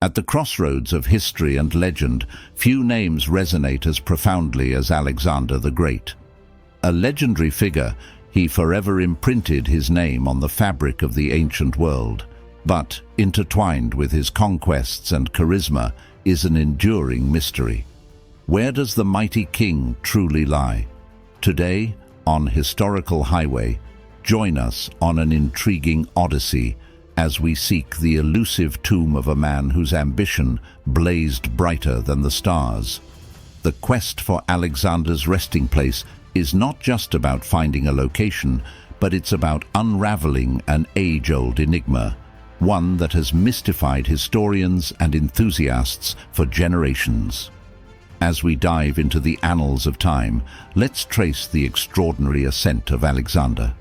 At the crossroads of history and legend, few names resonate as profoundly as Alexander the Great. A legendary figure, he forever imprinted his name on the fabric of the ancient world. But, intertwined with his conquests and charisma, is an enduring mystery. Where does the mighty king truly lie? Today, on Historical Highway, join us on an intriguing odyssey as we seek the elusive tomb of a man whose ambition blazed brighter than the stars. The quest for Alexander's resting place is not just about finding a location, but it's about unraveling an age-old enigma, one that has mystified historians and enthusiasts for generations. As we dive into the annals of time, let's trace the extraordinary ascent of Alexander.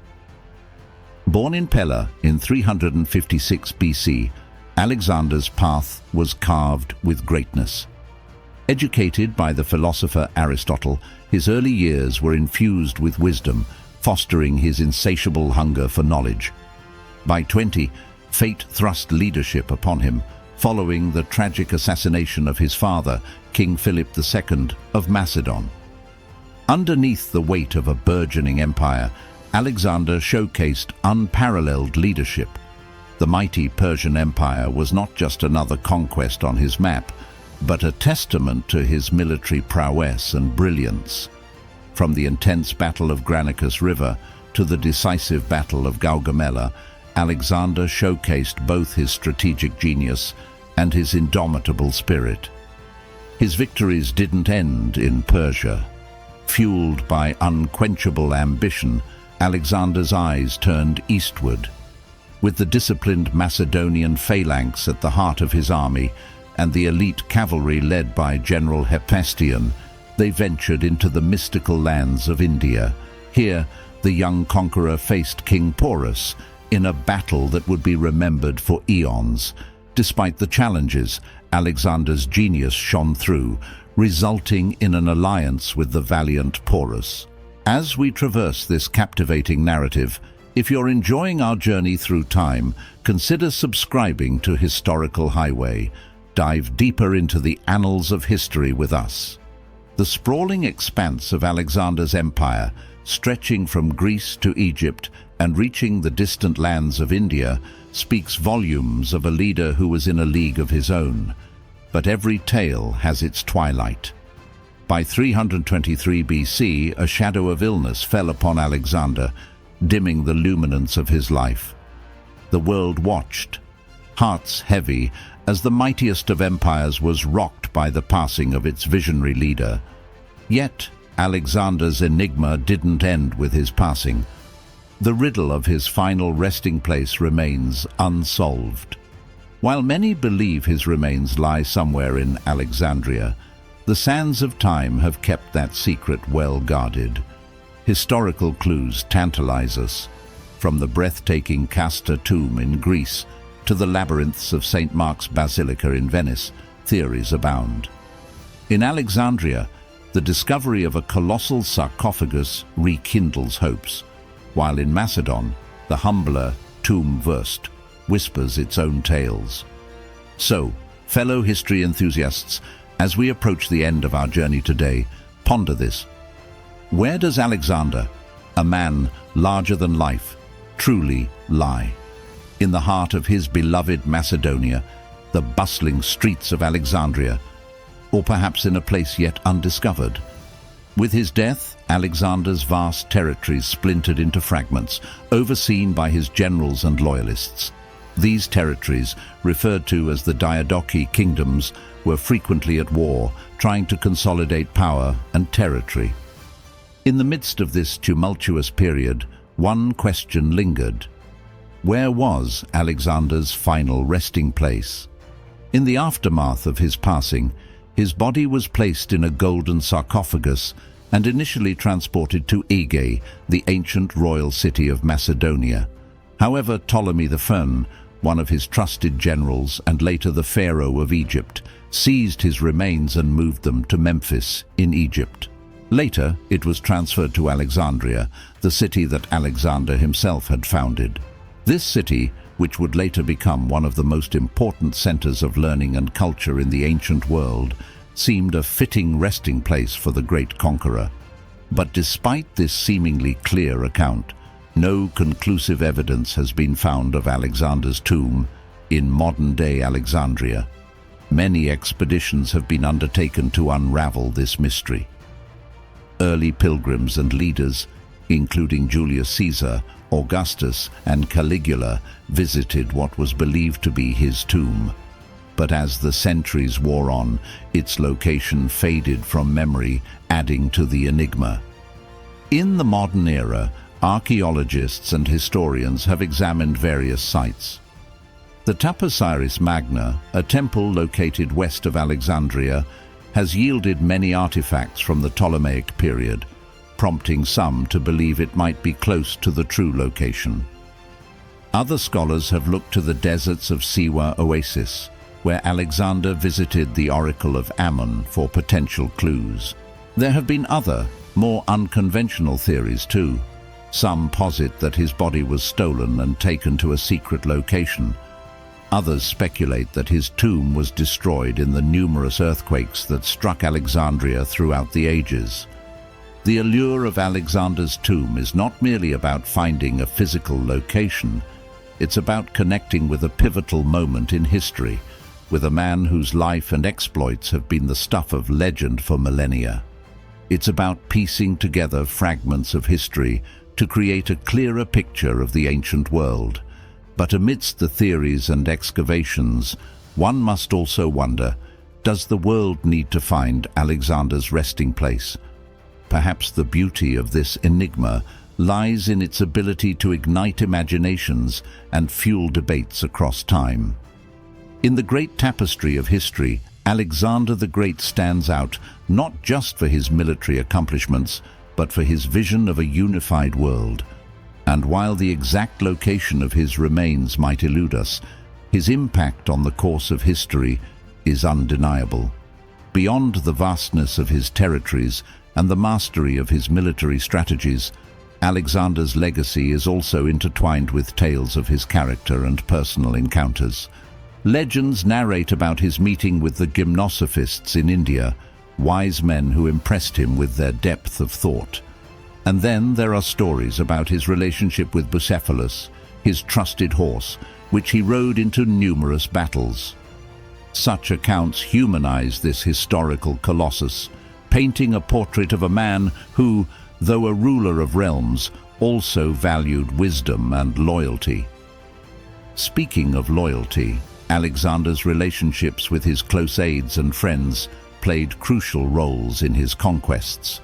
Born in Pella in 356 BC, Alexander's path was carved with greatness. Educated by the philosopher Aristotle, his early years were infused with wisdom, fostering his insatiable hunger for knowledge. By 20, fate thrust leadership upon him, following the tragic assassination of his father, King Philip II of Macedon. Underneath the weight of a burgeoning empire, Alexander showcased unparalleled leadership. The mighty Persian Empire was not just another conquest on his map, but a testament to his military prowess and brilliance. From the intense Battle of Granicus River to the decisive Battle of Gaugamela, Alexander showcased both his strategic genius and his indomitable spirit. His victories didn't end in Persia. Fueled by unquenchable ambition, Alexander's eyes turned eastward. With the disciplined Macedonian phalanx at the heart of his army and the elite cavalry led by General Hephaestion, they ventured into the mystical lands of India. Here, the young conqueror faced King Porus in a battle that would be remembered for eons. Despite the challenges, Alexander's genius shone through, resulting in an alliance with the valiant Porus. As we traverse this captivating narrative, if you're enjoying our journey through time, consider subscribing to Historical Highway. Dive deeper into the annals of history with us. The sprawling expanse of Alexander's empire, stretching from Greece to Egypt and reaching the distant lands of India, speaks volumes of a leader who was in a league of his own. But every tale has its twilight. By 323 BC, a shadow of illness fell upon Alexander, dimming the luminance of his life. The world watched, hearts heavy, as the mightiest of empires was rocked by the passing of its visionary leader. Yet, Alexander's enigma didn't end with his passing. The riddle of his final resting place remains unsolved. While many believe his remains lie somewhere in Alexandria, the sands of time have kept that secret well guarded. Historical clues tantalize us, from the breathtaking Castor tomb in Greece to the labyrinths of St. Mark's Basilica in Venice. Theories abound. In Alexandria, the discovery of a colossal sarcophagus rekindles hopes, while in Macedon, the humbler tomb Vurst whispers its own tales. So, fellow history enthusiasts, as we approach the end of our journey today, ponder this. Where does Alexander, a man larger than life, truly lie? In the heart of his beloved Macedonia, the bustling streets of Alexandria, or perhaps in a place yet undiscovered? With his death, Alexander's vast territories splintered into fragments, overseen by his generals and loyalists. These territories, referred to as the Diadochi kingdoms, were frequently at war, trying to consolidate power and territory. In the midst of this tumultuous period, one question lingered. Where was Alexander's final resting place? In the aftermath of his passing, his body was placed in a golden sarcophagus and initially transported to Aegae, the ancient royal city of Macedonia. However, Ptolemy I, one of his trusted generals and later the pharaoh of Egypt, seized his remains and moved them to Memphis in Egypt. Later, it was transferred to Alexandria, the city that Alexander himself had founded. This city, which would later become one of the most important centers of learning and culture in the ancient world, seemed a fitting resting place for the great conqueror. But despite this seemingly clear account, no conclusive evidence has been found of Alexander's tomb in modern-day Alexandria. Many expeditions have been undertaken to unravel this mystery. Early pilgrims and leaders, including Julius Caesar, Augustus, and Caligula, visited what was believed to be his tomb. But as the centuries wore on, its location faded from memory, adding to the enigma. In the modern era, archaeologists and historians have examined various sites. The Taposiris Magna, a temple located west of Alexandria, has yielded many artifacts from the Ptolemaic period, prompting some to believe it might be close to the true location. Other scholars have looked to the deserts of Siwa Oasis, where Alexander visited the Oracle of Ammon for potential clues. There have been other, more unconventional theories too. Some posit that his body was stolen and taken to a secret location. Others speculate that his tomb was destroyed in the numerous earthquakes that struck Alexandria throughout the ages. The allure of Alexander's tomb is not merely about finding a physical location. It's about connecting with a pivotal moment in history, with a man whose life and exploits have been the stuff of legend for millennia. It's about piecing together fragments of history to create a clearer picture of the ancient world. But amidst the theories and excavations, one must also wonder, does the world need to find Alexander's resting place? Perhaps the beauty of this enigma lies in its ability to ignite imaginations and fuel debates across time. In the great tapestry of history, Alexander the Great stands out not just for his military accomplishments, but for his vision of a unified world. And while the exact location of his remains might elude us, his impact on the course of history is undeniable. Beyond the vastness of his territories and the mastery of his military strategies, Alexander's legacy is also intertwined with tales of his character and personal encounters. Legends narrate about his meeting with the gymnosophists in India, wise men who impressed him with their depth of thought. And then there are stories about his relationship with Bucephalus, his trusted horse, which he rode into numerous battles. Such accounts humanize this historical colossus, painting a portrait of a man who, though a ruler of realms, also valued wisdom and loyalty. Speaking of loyalty, Alexander's relationships with his close aides and friends played crucial roles in his conquests.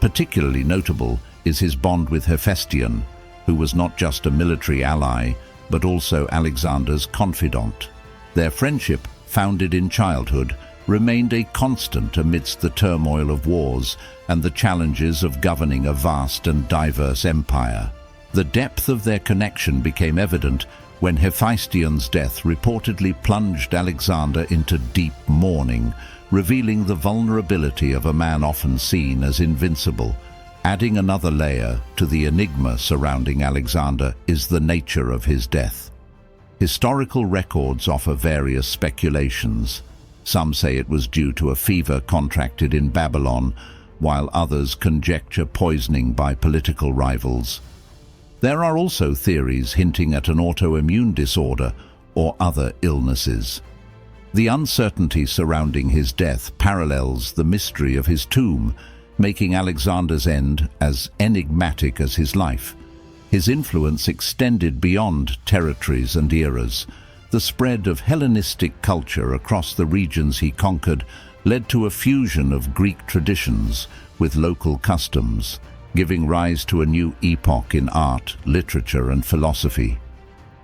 Particularly notable is his bond with Hephaestion, who was not just a military ally, but also Alexander's confidant. Their friendship, founded in childhood, remained a constant amidst the turmoil of wars and the challenges of governing a vast and diverse empire. The depth of their connection became evident when Hephaestion's death reportedly plunged Alexander into deep mourning, revealing the vulnerability of a man often seen as invincible. Adding another layer to the enigma surrounding Alexander is the nature of his death. Historical records offer various speculations. Some say it was due to a fever contracted in Babylon, while others conjecture poisoning by political rivals. There are also theories hinting at an autoimmune disorder or other illnesses. The uncertainty surrounding his death parallels the mystery of his tomb, making Alexander's end as enigmatic as his life. His influence extended beyond territories and eras. The spread of Hellenistic culture across the regions he conquered led to a fusion of Greek traditions with local customs, giving rise to a new epoch in art, literature, and philosophy.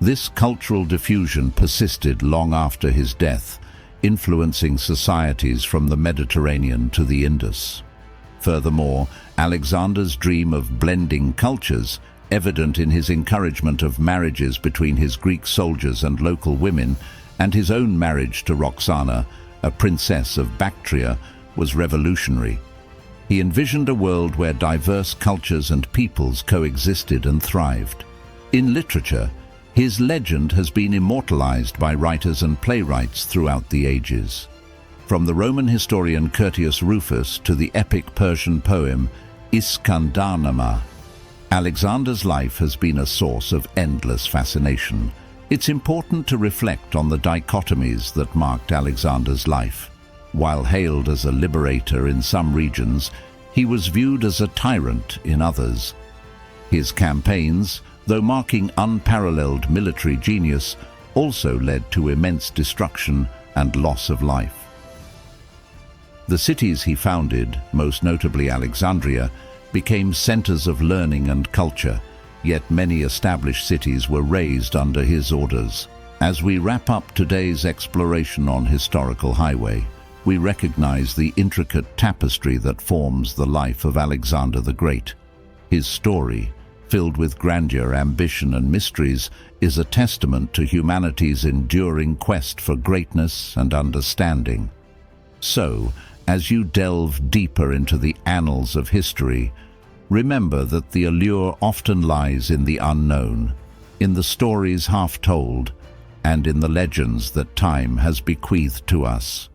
This cultural diffusion persisted long after his death, influencing societies from the Mediterranean to the Indus. Furthermore, Alexander's dream of blending cultures, evident in his encouragement of marriages between his Greek soldiers and local women, and his own marriage to Roxana, a princess of Bactria, was revolutionary. He envisioned a world where diverse cultures and peoples coexisted and thrived. In literature, His legend has been immortalized by writers and playwrights throughout the ages. From the Roman historian Curtius Rufus to the epic Persian poem Iskandarnama, Alexander's life has been a source of endless fascination. It's important to reflect on the dichotomies that marked Alexander's life. While hailed as a liberator in some regions, he was viewed as a tyrant in others. His campaigns, though marking unparalleled military genius, also led to immense destruction and loss of life. The cities he founded, most notably Alexandria, became centers of learning and culture, yet many established cities were razed under his orders. As we wrap up today's exploration on Historical Highway, we recognize the intricate tapestry that forms the life of Alexander the Great. His story, filled with grandeur, ambition, and mysteries, is a testament to humanity's enduring quest for greatness and understanding. So, as you delve deeper into the annals of history, remember that the allure often lies in the unknown, in the stories half told, and in the legends that time has bequeathed to us.